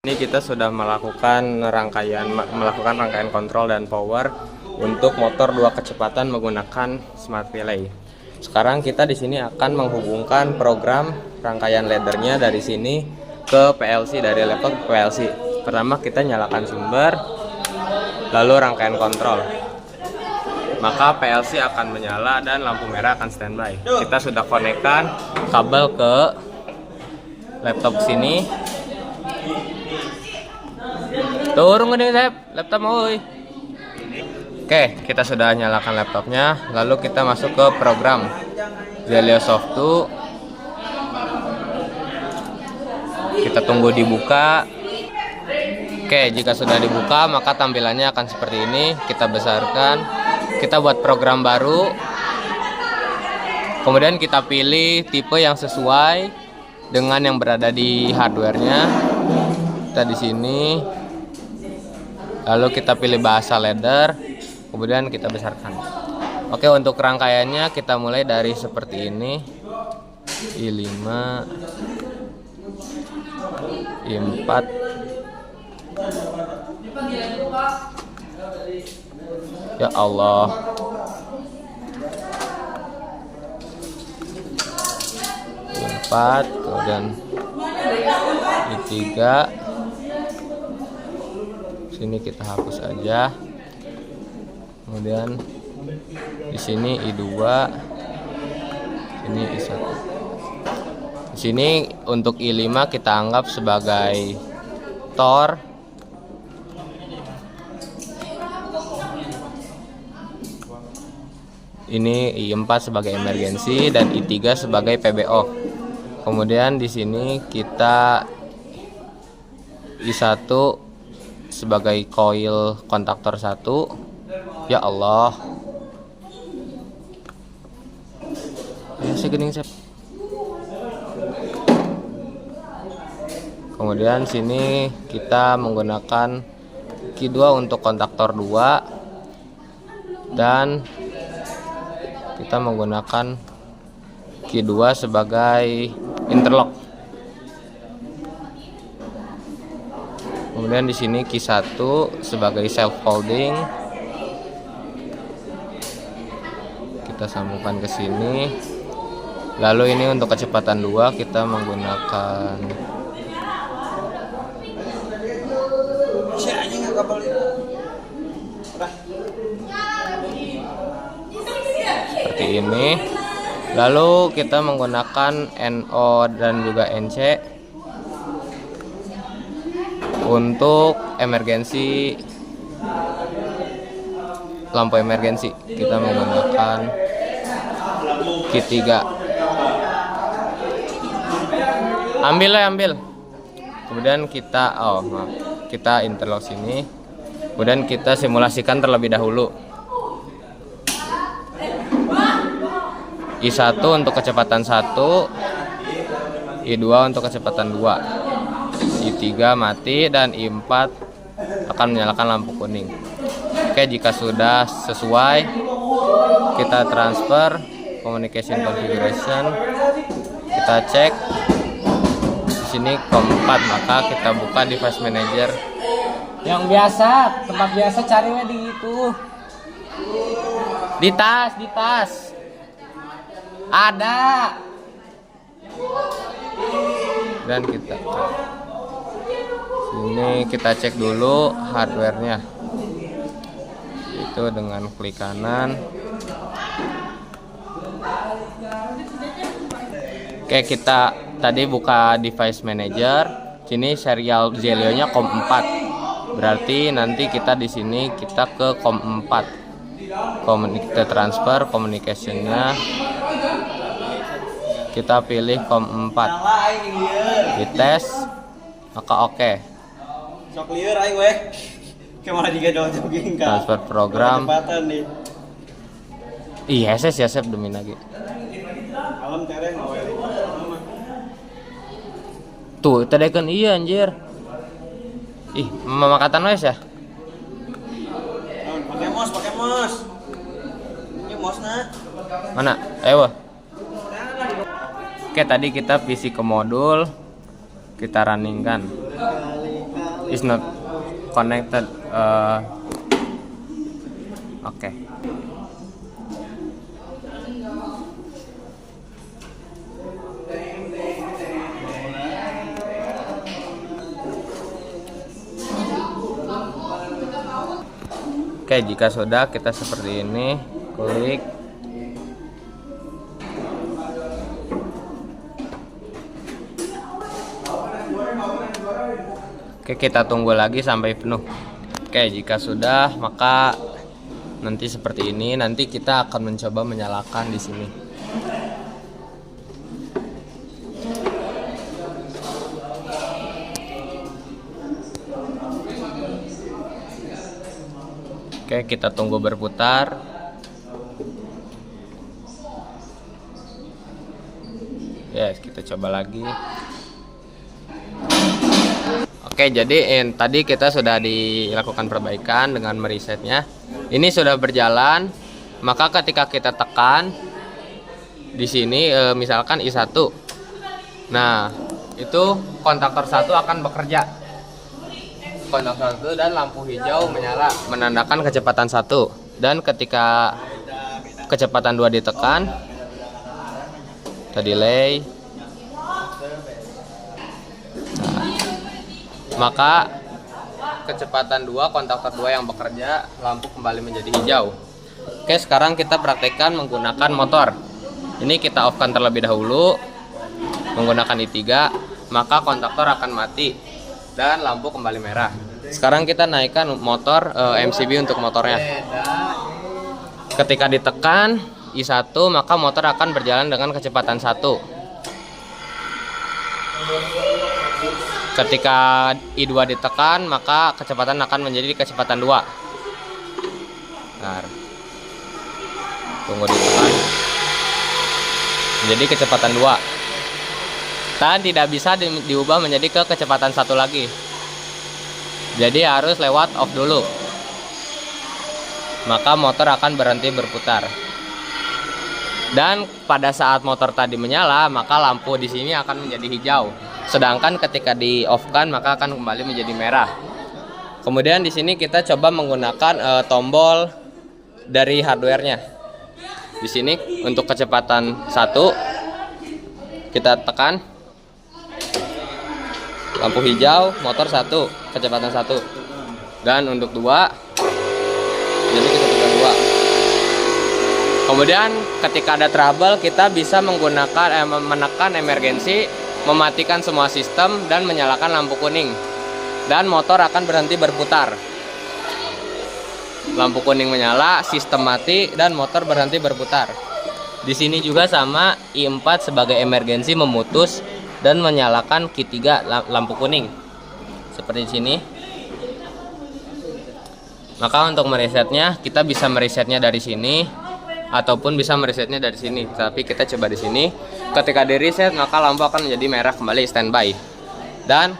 Ini kita sudah melakukan rangkaian kontrol dan power untuk motor 2 kecepatan menggunakan smart relay. Sekarang kita di sini akan menghubungkan program rangkaian laddernya dari sini ke PLC, dari laptop ke PLC. Pertama kita nyalakan sumber, lalu rangkaian kontrol. Maka PLC akan menyala dan lampu merah akan standby. Kita sudah konekkan kabel ke laptop sini. Turun gede laptop moy. Oke, kita sudah nyalakan laptopnya. Lalu kita masuk ke program Zelio Soft 2. Kita tunggu dibuka. Oke, jika sudah dibuka maka tampilannya akan seperti ini. Kita besarkan. Kita buat program baru. Kemudian kita pilih tipe yang sesuai dengan yang berada di hardware-nya. Kita di sini. Lalu kita pilih bahasa ladder, kemudian kita besarkan. Oke, untuk rangkaiannya kita mulai dari seperti ini. I5, I4, ya Allah, I4, kemudian I3. Sini kita hapus aja. Kemudian di sini I2, ini I1. Di sini untuk I5 kita anggap sebagai tor. Ini I4 sebagai emergency dan I3 sebagai PBO. Kemudian di sini kita I1 sebagai coil kontaktor 1. Ya Allah, ya segening sep. Kemudian sini kita menggunakan Q2 untuk kontaktor 2 dan kita menggunakan Q2 sebagai interlock. Kemudian di sini Q1 sebagai self folding. Kita sambungkan ke sini. Lalu ini untuk kecepatan 2 kita menggunakan seperti ini. Lalu kita menggunakan NO dan juga NC. Untuk emergensi, lampu emergensi kita menggunakan Q3. Ambil. Kemudian kita kita interlock sini. Kemudian kita simulasikan terlebih dahulu. I1 untuk kecepatan 1, I2 untuk kecepatan 2. I3 mati dan I4 akan menyalakan lampu kuning. Oke, jika sudah sesuai kita transfer communication configuration. Kita cek di sini COM4, maka kita buka device manager. Yang biasa, tempat biasa cari di itu. Di tas. Ada. Dan kita sini kita cek dulu hardware-nya. Itu dengan klik kanan. Oke, kita tadi buka device manager. Sini serial Zelio-nya COM4. Berarti nanti kita di sini kita ke COM4. Kita transfer communication-nya. Kita pilih COM4. Dites, maka oke. Sok lieur aing weh. Kemana juga dong jogging kan. Transfer program. Iya, saya siap demi lagi. Alam tereng awe. Tuh, tadi kan iya anjir. Ih, mama kata noise ya? Pakai mos. Ini mosna. Mana? Ayo. Oke, tadi kita visi ke modul, kita runningkan. is not connected. Oke. Oke, jika sudah, kita seperti ini, klik. Oke, kita tunggu lagi sampai penuh. Oke, jika sudah, maka nanti seperti ini. Nanti kita akan mencoba menyalakan di sini. Oke, kita tunggu berputar. Yes, kita coba lagi. Oke, jadi tadi kita sudah dilakukan perbaikan dengan meresetnya. Ini sudah berjalan. Maka ketika kita tekan di sini, misalkan I1. Nah, itu kontaktor 1 akan bekerja. Kontaktor 1 dan lampu hijau menyala menandakan kecepatan 1. Dan ketika kecepatan 2 ditekan, kita delay. Nah, maka kecepatan 2, kontaktor 2 yang bekerja, lampu kembali menjadi hijau. Oke, sekarang kita praktekkan menggunakan motor. Ini kita off-kan terlebih dahulu menggunakan I3, maka kontaktor akan mati dan lampu kembali merah. Sekarang kita naikkan motor MCB untuk motornya. Ketika ditekan I1, maka motor akan berjalan dengan kecepatan 1. Ketika I2 ditekan, maka kecepatan akan menjadi kecepatan 2. Bentar. Tunggu ditekan. Menjadi kecepatan 2. Dan tidak bisa diubah menjadi ke kecepatan 1 lagi. Jadi harus lewat off dulu. Maka motor akan berhenti berputar. Dan pada saat motor tadi menyala, maka lampu di sini akan menjadi hijau. Sedangkan ketika di off-kan, maka akan kembali menjadi merah. Kemudian di sini kita coba menggunakan tombol dari hardware-nya. Di sini untuk kecepatan 1 kita tekan. Lampu hijau, motor 1, kecepatan 1. Dan untuk 2, jadi kecepatan 2. Kemudian ketika ada trouble, kita bisa menggunakan menekan emergency, mematikan semua sistem dan menyalakan lampu kuning. Dan motor akan berhenti berputar. Lampu kuning menyala, sistem mati dan motor berhenti berputar. Di sini juga sama, I4 sebagai emergency memutus dan menyalakan Q3 lampu kuning seperti di sini. Maka untuk meresetnya, kita bisa meresetnya dari sini ataupun bisa meresetnya dari sini. Tapi kita coba di sini. Ketika di reset, maka lampu akan menjadi merah kembali standby. Dan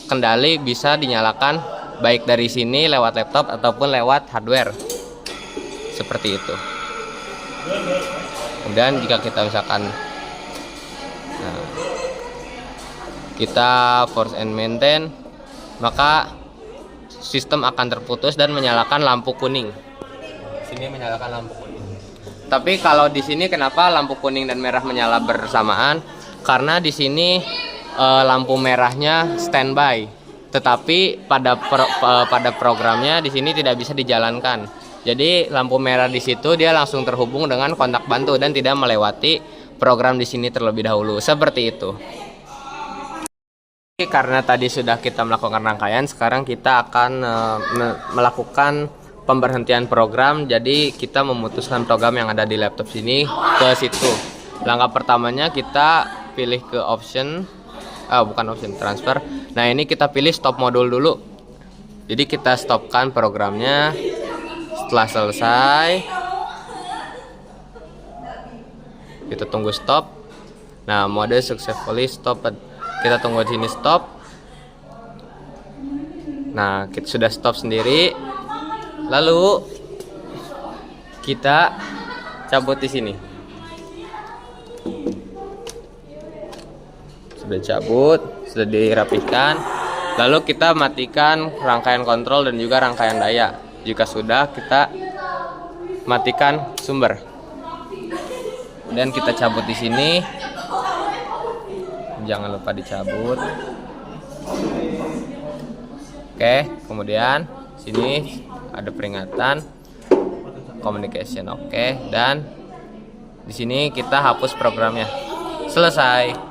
kendali bisa dinyalakan baik dari sini lewat laptop ataupun lewat hardware. Seperti itu. Kemudian jika kita misalkan kita force and maintain, maka sistem akan terputus dan menyalakan lampu kuning. Sini menyalakan lampu kuning. Tapi kalau di sini kenapa lampu kuning dan merah menyala bersamaan? Karena di sini lampu merahnya standby, tetapi pada programnya di sini tidak bisa dijalankan. Jadi lampu merah di situ dia langsung terhubung dengan kontak bantu dan tidak melewati program di sini terlebih dahulu. Seperti itu. Karena tadi sudah kita melakukan rangkaian, sekarang kita akan melakukan pemberhentian program. Jadi kita memutuskan program yang ada di laptop sini ke situ. Langkah pertamanya kita pilih ke option, bukan option, transfer. Nah, ini kita pilih stop modul dulu. Jadi kita stopkan programnya. Setelah selesai, kita tunggu stop. Nah, mode successfully stopped. Kita tunggu di sini stop. Nah, kita sudah stop sendiri. Lalu kita cabut di sini. Sudah cabut, sudah dirapikan. Lalu kita matikan rangkaian kontrol dan juga rangkaian daya. Jika sudah, kita matikan sumber. Dan kita cabut di sini. Jangan lupa dicabut. Oke, kemudian sini ada peringatan communication. Oke, dan di sini kita hapus programnya. Selesai.